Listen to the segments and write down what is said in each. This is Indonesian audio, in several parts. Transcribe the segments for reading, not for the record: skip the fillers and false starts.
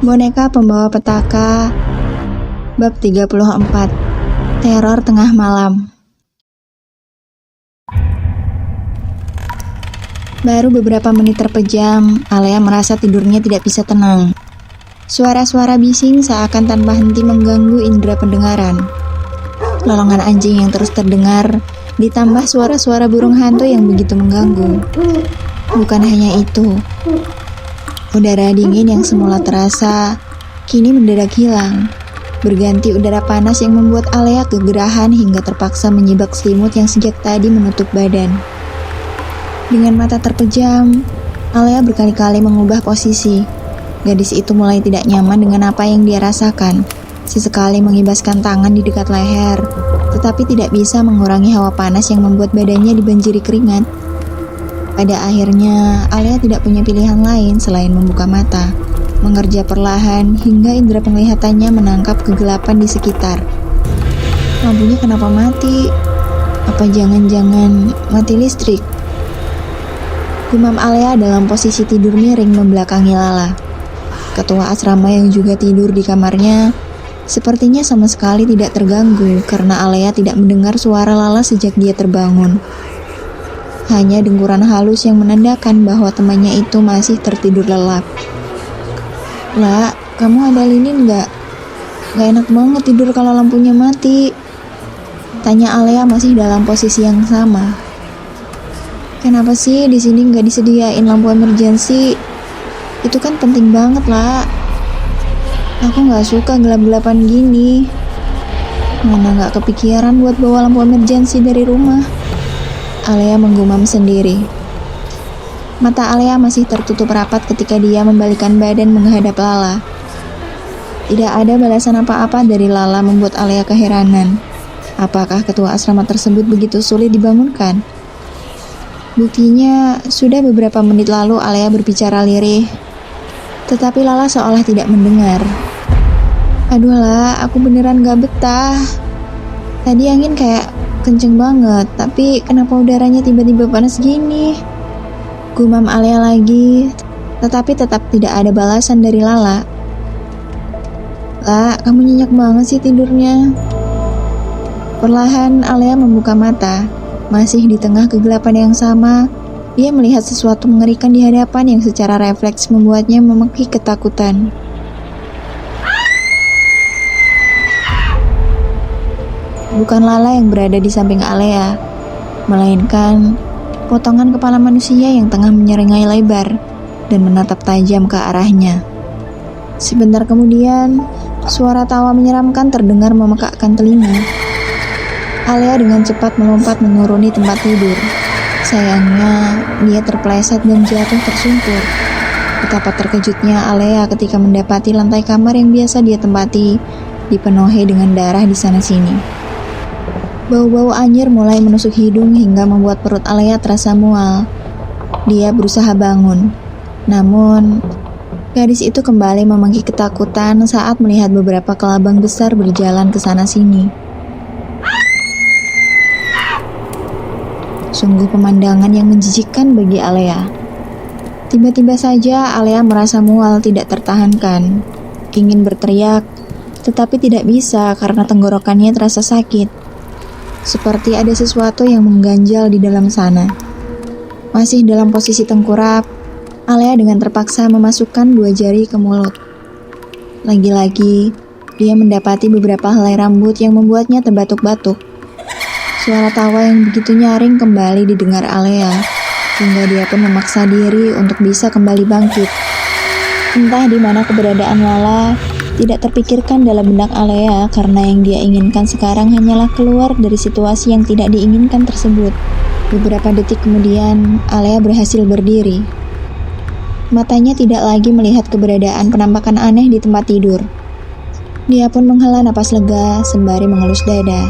Boneka Pembawa Petaka Bab 34 Teror Tengah Malam. Baru beberapa menit terpejam, Alea merasa tidurnya tidak bisa tenang. Suara-suara bising seakan tanpa henti mengganggu indera pendengaran. Lolongan anjing yang terus terdengar, ditambah suara-suara burung hantu yang begitu mengganggu. Bukan hanya itu, udara dingin yang semula terasa, kini mendadak hilang. Berganti udara panas yang membuat Alea kegerahan hingga terpaksa menyibak selimut yang sejak tadi menutup badan. Dengan mata terpejam, Alea berkali-kali mengubah posisi. Gadis itu mulai tidak nyaman dengan apa yang dia rasakan. Sesekali mengibaskan tangan di dekat leher, tetapi tidak bisa mengurangi hawa panas yang membuat badannya dibanjiri keringat. Pada akhirnya, Alea tidak punya pilihan lain selain membuka mata, mengerja perlahan hingga indera penglihatannya menangkap kegelapan di sekitar. Lampunya kenapa mati? Apa jangan-jangan mati listrik? Gumam Alea dalam posisi tidur miring membelakangi Lala. Ketua asrama yang juga tidur di kamarnya sepertinya sama sekali tidak terganggu karena Alea tidak mendengar suara Lala sejak dia terbangun. Hanya dengkuran halus yang menandakan bahwa temannya itu masih tertidur lelap. "La, kamu ada lilin nggak? Nggak enak banget tidur kalau lampunya mati," tanya Alea masih dalam posisi yang sama. "Kenapa sih di sini nggak disediain lampu emergency? Itu kan penting banget, La. Aku nggak suka gelap-gelapan gini. Mana nggak kepikiran buat bawa lampu emergency dari rumah," Alea menggumam sendiri. Mata Alea masih tertutup rapat ketika dia membalikkan badan menghadap Lala. Tidak ada balasan apa-apa dari Lala membuat Alea keheranan. Apakah ketua asrama tersebut begitu sulit dibangunkan? Buktinya, sudah beberapa menit lalu Alea berbicara lirih, tetapi Lala seolah tidak mendengar. "Aduh La, aku beneran gak betah. Tadi angin kayak kenceng banget, tapi kenapa udaranya tiba-tiba panas gini?" Gumam Alea lagi, tetapi tetap tidak ada balasan dari Lala. "La, kamu nyenyak banget sih tidurnya." Perlahan Alea membuka mata. Masih di tengah kegelapan yang sama, dia melihat sesuatu mengerikan di hadapan yang secara refleks membuatnya memekik ketakutan. Bukan Lala yang berada di samping Alea, melainkan potongan kepala manusia yang tengah menyeringai lebar dan menatap tajam ke arahnya. Sebentar kemudian, suara tawa menyeramkan terdengar memekakkan telinga. Alea dengan cepat melompat menuruni tempat tidur. Sayangnya, dia terpeleset dan jatuh tersungkur. Betapa terkejutnya Alea ketika mendapati lantai kamar yang biasa dia tempati dipenuhi dengan darah di sana-sini. Bau-bau anyir mulai menusuk hidung hingga membuat perut Alea terasa mual. Dia berusaha bangun. Namun, gadis itu kembali memangki ketakutan saat melihat beberapa kelabang besar berjalan ke sana-sini. Sungguh pemandangan yang menjijikkan bagi Alea. Tiba-tiba saja Alea merasa mual tidak tertahankan. Ingin berteriak, tetapi tidak bisa karena tenggorokannya terasa sakit. Seperti ada sesuatu yang mengganjal di dalam sana. Masih dalam posisi tengkurap, Alea dengan terpaksa memasukkan 2 jari ke mulut. Lagi-lagi, dia mendapati beberapa helai rambut yang membuatnya terbatuk-batuk. Suara tawa yang begitu nyaring kembali didengar Alea, hingga dia pun memaksa diri untuk bisa kembali bangkit. Entah di mana keberadaan Lala, tidak terpikirkan dalam benak Alea karena yang dia inginkan sekarang hanyalah keluar dari situasi yang tidak diinginkan tersebut. Beberapa detik kemudian, Alea berhasil berdiri. Matanya tidak lagi melihat keberadaan penampakan aneh di tempat tidur. Dia pun menghela napas lega sembari mengelus dada.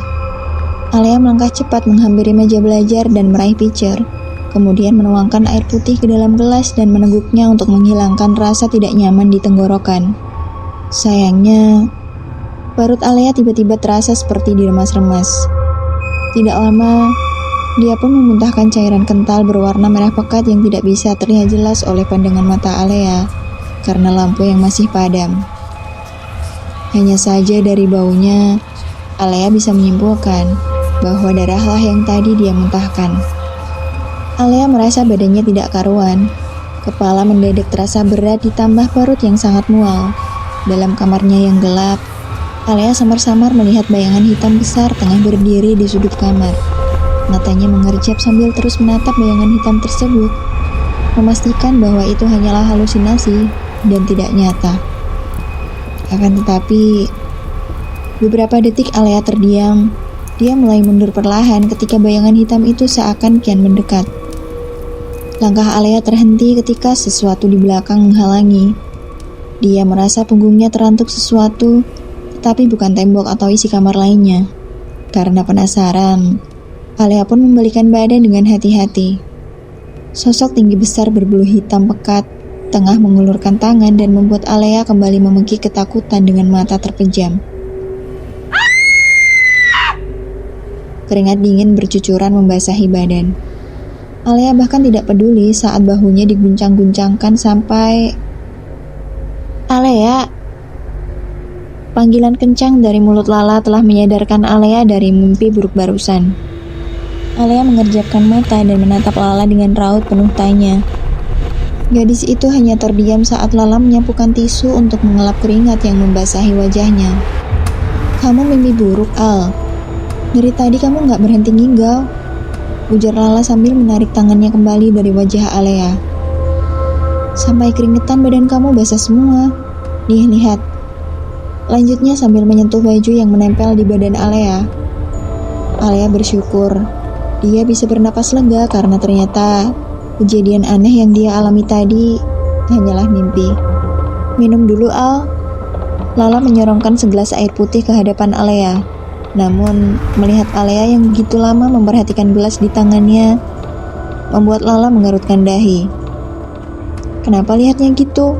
Alea melangkah cepat menghampiri meja belajar dan meraih pitcher, kemudian menuangkan air putih ke dalam gelas dan meneguknya untuk menghilangkan rasa tidak nyaman di tenggorokan. Sayangnya, perut Alea tiba-tiba terasa seperti diremas-remas. Tidak lama, dia pun memuntahkan cairan kental berwarna merah pekat yang tidak bisa terlihat jelas oleh pandangan mata Alea, karena lampu yang masih padam. Hanya saja dari baunya, Alea bisa menyimpulkan bahwa darahlah yang tadi dia muntahkan. Alea merasa badannya tidak karuan. Kepala mendadak terasa berat ditambah perut yang sangat mual. Dalam kamarnya yang gelap, Alea samar-samar melihat bayangan hitam besar tengah berdiri di sudut kamar. Matanya mengerjap sambil terus menatap bayangan hitam tersebut, memastikan bahwa itu hanyalah halusinasi dan tidak nyata. Akan tetapi, beberapa detik Alea terdiam. Dia mulai mundur perlahan ketika bayangan hitam itu seakan kian mendekat. Langkah Alea terhenti ketika sesuatu di belakang menghalangi. Dia merasa punggungnya terantuk sesuatu, tetapi bukan tembok atau isi kamar lainnya. Karena penasaran, Alea pun membalikan badan dengan hati-hati. Sosok tinggi besar berbulu hitam pekat tengah mengulurkan tangan dan membuat Alea kembali memekik ketakutan dengan mata terpejam. Keringat dingin bercucuran membasahi badan. Alea bahkan tidak peduli saat bahunya diguncang-guncangkan sampai... Alea! Panggilan kencang dari mulut Lala telah menyadarkan Alea dari mimpi buruk barusan. Alea mengerjapkan mata dan menatap Lala dengan raut penuh tanya. Gadis itu hanya terdiam saat Lala menyapukan tisu untuk mengelap keringat yang membasahi wajahnya. Kamu mimpi buruk, Al. Dari tadi kamu gak berhenti ngigau, ujar Lala sambil menarik tangannya kembali dari wajah Alea. Sampai keringetan badan kamu basah semua. Lihat. Lanjutnya sambil menyentuh baju yang menempel di badan Alea. Alea bersyukur dia bisa bernapas lega karena ternyata kejadian aneh yang dia alami tadi hanyalah mimpi. Minum dulu, Al. Lala menyorongkan segelas air putih ke hadapan Alea. Namun, melihat Alea yang begitu lama memperhatikan gelas di tangannya, membuat Lala mengerutkan dahi. Kenapa lihatnya gitu?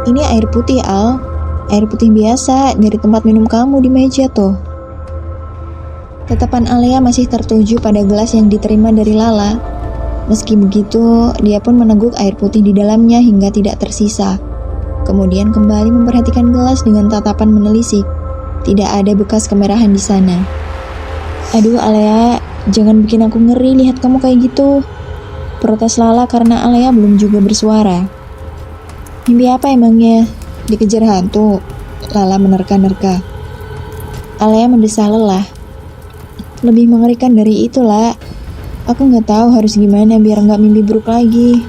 Ini air putih, Al. Air putih biasa dari tempat minum kamu di meja tuh. Tatapan Alea masih tertuju pada gelas yang diterima dari Lala. Meski begitu, dia pun meneguk air putih di dalamnya hingga tidak tersisa. Kemudian kembali memperhatikan gelas dengan tatapan menelisik. Tidak ada bekas kemerahan di sana. Aduh Alea, jangan bikin aku ngeri lihat kamu kayak gitu. Protes Lala karena Alea belum juga bersuara. Mimpi apa emangnya? Dikejar hantu? Lala menerka-nerka. Alea mendesah lelah. Lebih mengerikan dari itu, lah. Aku gak tahu harus gimana biar gak mimpi buruk lagi.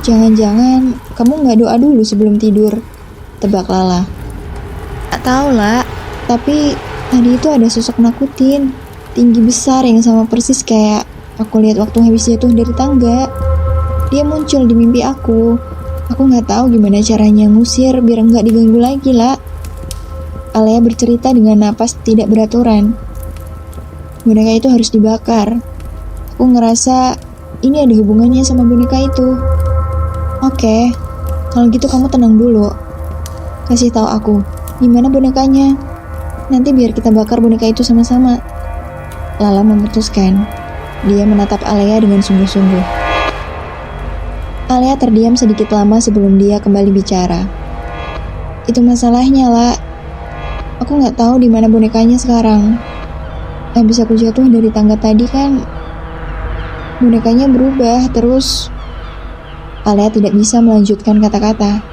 Jangan-jangan kamu gak doa dulu sebelum tidur, tebak Lala. Gak tahu, lah. Tapi tadi itu ada sosok nakutin, tinggi besar yang sama persis kayak aku lihat waktu habis jatuh dari tangga. Dia muncul di mimpi aku. Aku gak tahu gimana caranya ngusir biar gak diganggu lagi, lah. Alea bercerita dengan napas tidak beraturan. Boneka itu harus dibakar. Aku ngerasa ini ada hubungannya sama boneka itu. Oke, kalau gitu kamu tenang dulu. Kasih tahu aku, gimana bonekanya? Nanti biar kita bakar boneka itu sama-sama. Lala memutuskan. Dia menatap Alea dengan sungguh-sungguh. Alea terdiam sedikit lama sebelum dia kembali bicara. Itu masalahnya, lah. Aku nggak tahu di mana bonekanya sekarang. Habis aku jatuh dari tangga tadi kan, bonekanya berubah terus. Alea tidak bisa melanjutkan kata-kata.